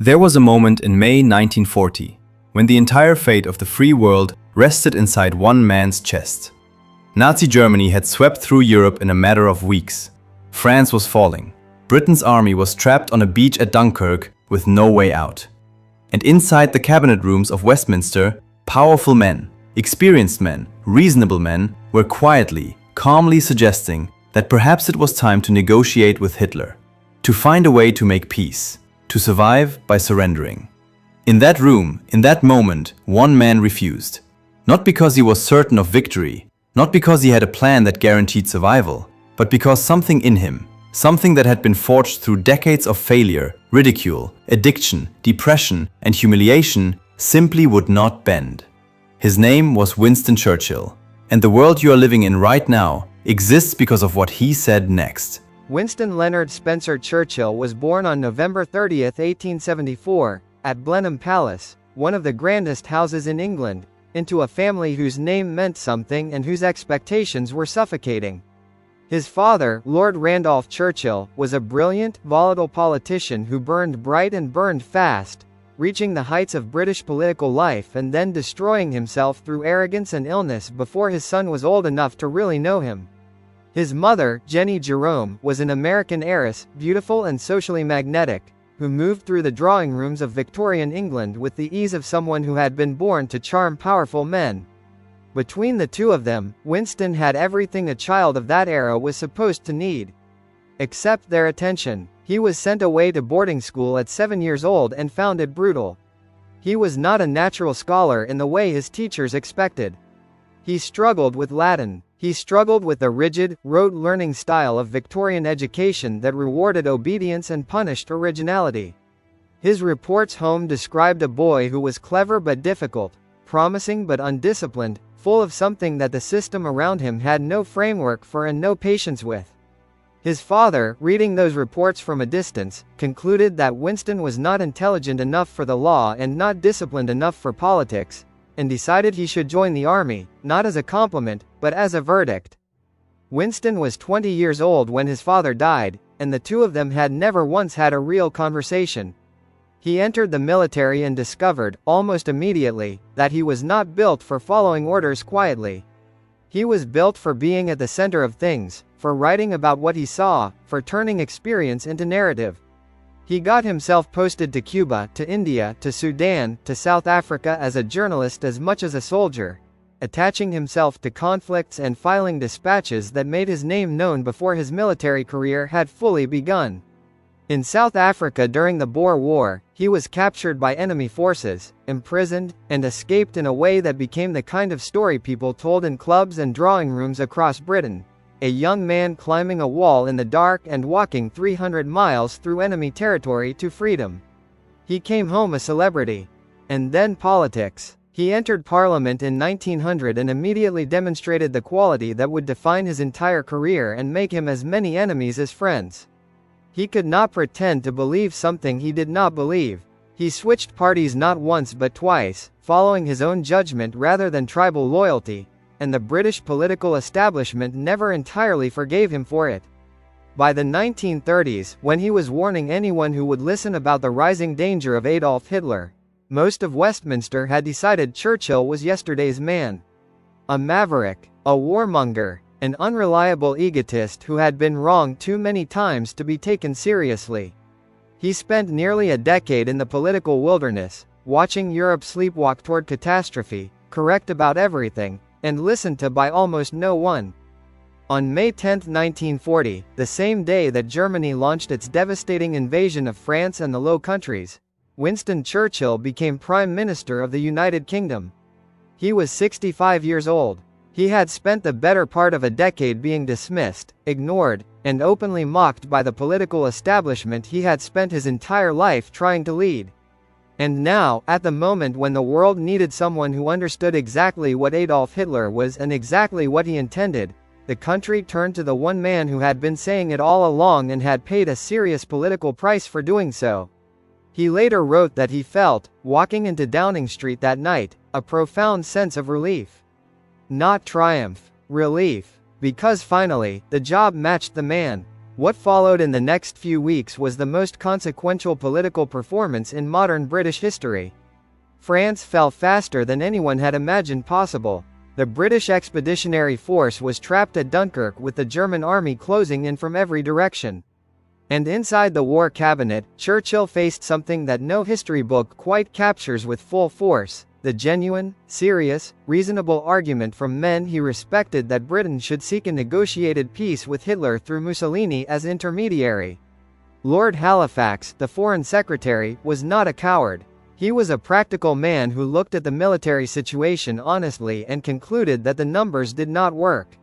There was a moment in May 1940 when the entire fate of the free world rested inside one man's chest. Nazi Germany had swept through Europe in a matter of weeks. France was falling. Britain's army was trapped on a beach at Dunkirk with no way out. And inside the cabinet rooms of Westminster, powerful men, experienced men, reasonable men were quietly, calmly suggesting that perhaps it was time to negotiate with Hitler, to find a way to make peace, to survive by surrendering. In that room, in that moment, one man refused. Not because he was certain of victory, not because he had a plan that guaranteed survival, but because something in him, something that had been forged through decades of failure, ridicule, addiction, depression, and humiliation, simply would not bend. His name was Winston Churchill, and the world you are living in right now exists because of what he said next. Winston Leonard Spencer Churchill was born on November 30, 1874, at Blenheim Palace, one of the grandest houses in England, into a family whose name meant something and whose expectations were suffocating. His father, Lord Randolph Churchill, was a brilliant, volatile politician who burned bright and burned fast, reaching the heights of British political life and then destroying himself through arrogance and illness before his son was old enough to really know him. His mother, Jenny Jerome, was an American heiress, beautiful and socially magnetic, who moved through the drawing rooms of Victorian England with the ease of someone who had been born to charm powerful men. Between the two of them, Winston had everything a child of that era was supposed to need. Except their attention. He was sent away to boarding school at 7 years old and found it brutal. He was not a natural scholar in the way his teachers expected. He struggled with Latin. He struggled with the rigid, rote learning style of Victorian education that rewarded obedience and punished originality. His reports home described a boy who was clever but difficult, promising but undisciplined, full of something that the system around him had no framework for and no patience with. His father, reading those reports from a distance, concluded that Winston was not intelligent enough for the law and not disciplined enough for politics, and decided he should join the army, not as a compliment, but as a verdict. Winston was 20 years old when his father died, and the two of them had never once had a real conversation. He entered the military and discovered, almost immediately, that he was not built for following orders quietly. He was built for being at the center of things, for writing about what he saw, for turning experience into narrative. He got himself posted to Cuba, to India, to Sudan, to South Africa as a journalist as much as a soldier, attaching himself to conflicts and filing dispatches that made his name known before his military career had fully begun. In South Africa during the Boer War, he was captured by enemy forces, imprisoned, and escaped in a way that became the kind of story people told in clubs and drawing rooms across Britain. A young man climbing a wall in the dark and walking 300 miles through enemy territory to freedom. He came home a celebrity. And then politics. He entered Parliament in 1900 and immediately demonstrated the quality that would define his entire career and make him as many enemies as friends. He could not pretend to believe something he did not believe. He switched parties not once but twice, following his own judgment rather than tribal loyalty, and the British political establishment never entirely forgave him for it. By the 1930s, when he was warning anyone who would listen about the rising danger of Adolf Hitler, most of Westminster had decided Churchill was yesterday's man. A maverick, a warmonger, an unreliable egotist who had been wrong too many times to be taken seriously. He spent nearly a decade in the political wilderness, watching Europe sleepwalk toward catastrophe, correct about everything, and listened to by almost no one. On May 10, 1940, the same day that Germany launched its devastating invasion of France and the Low Countries, Winston Churchill became Prime Minister of the United Kingdom. He was 65 years old. He had spent the better part of a decade being dismissed, ignored, and openly mocked by the political establishment he had spent his entire life trying to lead. And now, at the moment when the world needed someone who understood exactly what Adolf Hitler was and exactly what he intended, the country turned to the one man who had been saying it all along and had paid a serious political price for doing so. He later wrote that he felt, walking into Downing Street that night, a profound sense of relief. Not triumph, relief. Because finally, the job matched the man. What followed in the next few weeks was the most consequential political performance in modern British history. France fell faster than anyone had imagined possible. The British Expeditionary Force was trapped at Dunkirk with the German army closing in from every direction. And inside the War Cabinet, Churchill faced something that no history book quite captures with full force: the genuine, serious, reasonable argument from men he respected that Britain should seek a negotiated peace with Hitler through Mussolini as intermediary. Lord Halifax, the Foreign Secretary, was not a coward. He was a practical man who looked at the military situation honestly and concluded that the numbers did not work.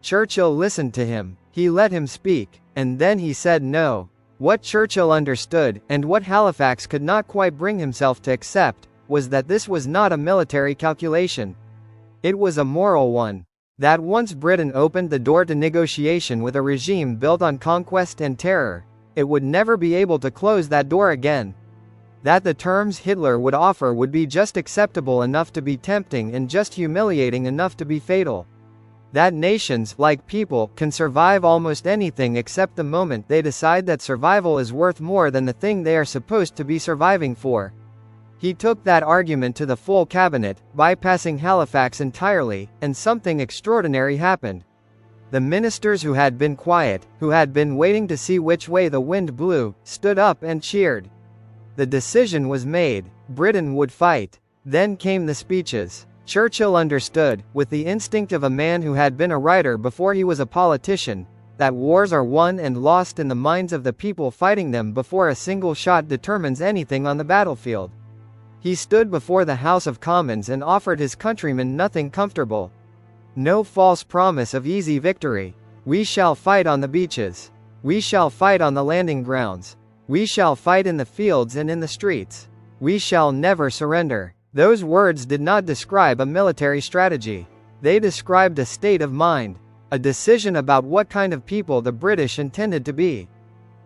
Churchill listened to him. He let him speak, and then he said no. What Churchill understood, and what Halifax could not quite bring himself to accept, was that this was not a military calculation. It was a moral one. That once Britain opened the door to negotiation with a regime built on conquest and terror, it would never be able to close that door again. That the terms Hitler would offer would be just acceptable enough to be tempting and just humiliating enough to be fatal. That nations, like people, can survive almost anything except the moment they decide that survival is worth more than the thing they are supposed to be surviving for. He took that argument to the full cabinet, bypassing Halifax entirely, and something extraordinary happened. The ministers who had been quiet, who had been waiting to see which way the wind blew, stood up and cheered. The decision was made. Britain would fight. Then came the speeches. Churchill understood, with the instinct of a man who had been a writer before he was a politician, that wars are won and lost in the minds of the people fighting them before a single shot determines anything on the battlefield. He stood before the House of Commons and offered his countrymen nothing comfortable. No false promise of easy victory. We shall fight on the beaches. We shall fight on the landing grounds. We shall fight in the fields and in the streets. We shall never surrender. Those words did not describe a military strategy. They described a state of mind, a decision about what kind of people the British intended to be.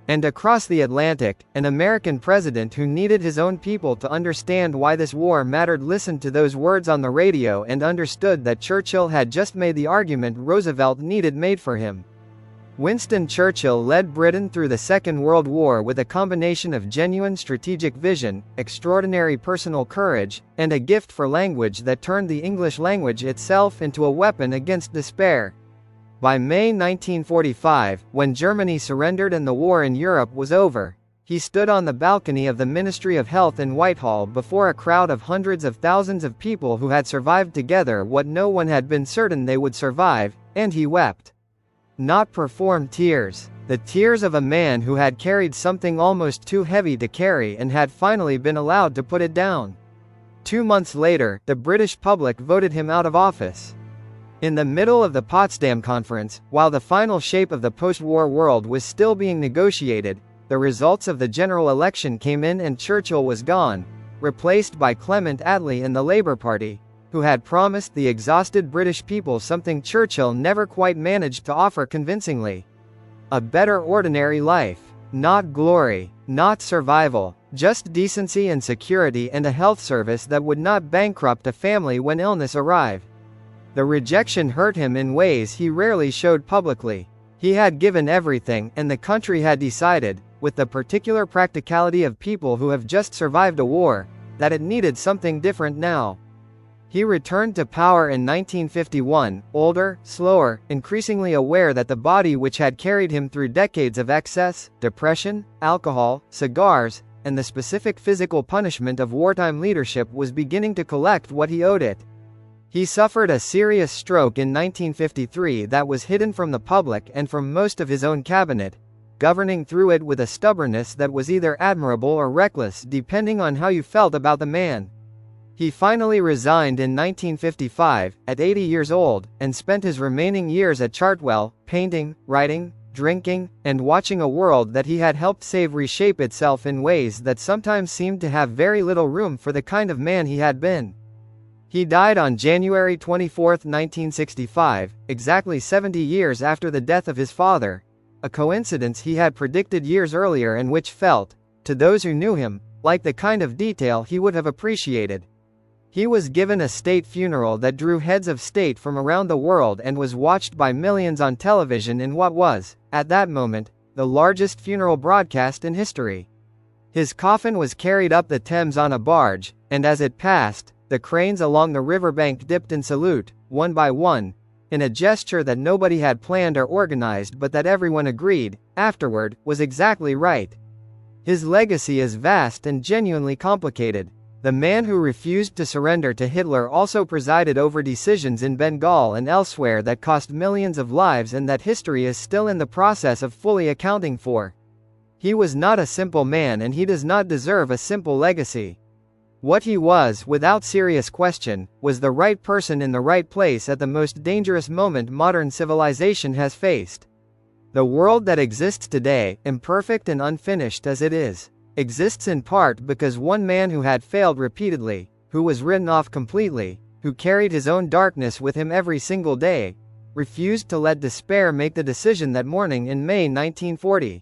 And across the Atlantic, an American president who needed his own people to understand why this war mattered listened to those words on the radio and understood that Churchill had just made the argument Roosevelt needed made for him. Winston Churchill led Britain through the Second World War with a combination of genuine strategic vision, extraordinary personal courage, and a gift for language that turned the English language itself into a weapon against despair. By May 1945, when Germany surrendered and the war in Europe was over, he stood on the balcony of the Ministry of Health in Whitehall before a crowd of hundreds of thousands of people who had survived together what no one had been certain they would survive, and he wept. Not performed tears. The tears of a man who had carried something almost too heavy to carry and had finally been allowed to put it down. 2 months later, the British public voted him out of office. In the middle of the Potsdam Conference, while the final shape of the post-war world was still being negotiated, the results of the general election came in and Churchill was gone, replaced by Clement Attlee in the Labour Party, who had promised the exhausted British people something Churchill never quite managed to offer convincingly. A better ordinary life. Not glory, not survival, just decency and security and a health service that would not bankrupt a family when illness arrived. The rejection hurt him in ways he rarely showed publicly. He had given everything, and the country had decided, with the particular practicality of people who have just survived a war, that it needed something different now. He returned to power in 1951, older, slower, increasingly aware that the body which had carried him through decades of excess, depression, alcohol, cigars, and the specific physical punishment of wartime leadership was beginning to collect what he owed it. He suffered a serious stroke in 1953 that was hidden from the public and from most of his own cabinet, governing through it with a stubbornness that was either admirable or reckless depending on how you felt about the man. He finally resigned in 1955, at 80 years old, and spent his remaining years at Chartwell, painting, writing, drinking, and watching a world that he had helped save reshape itself in ways that sometimes seemed to have very little room for the kind of man he had been. He died on January 24, 1965, exactly 70 years after the death of his father, a coincidence he had predicted years earlier and which felt, to those who knew him, like the kind of detail he would have appreciated. He was given a state funeral that drew heads of state from around the world and was watched by millions on television in what was, at that moment, the largest funeral broadcast in history. His coffin was carried up the Thames on a barge, and as it passed, the cranes along the riverbank dipped in salute, one by one, in a gesture that nobody had planned or organized but that everyone agreed, afterward, was exactly right. His legacy is vast and genuinely complicated. The man who refused to surrender to Hitler also presided over decisions in Bengal and elsewhere that cost millions of lives and that history is still in the process of fully accounting for. He was not a simple man and he does not deserve a simple legacy. What he was, without serious question, was the right person in the right place at the most dangerous moment modern civilization has faced. The world that exists today, imperfect and unfinished as it is, exists in part because one man who had failed repeatedly, who was written off completely, who carried his own darkness with him every single day, refused to let despair make the decision that morning in May 1940.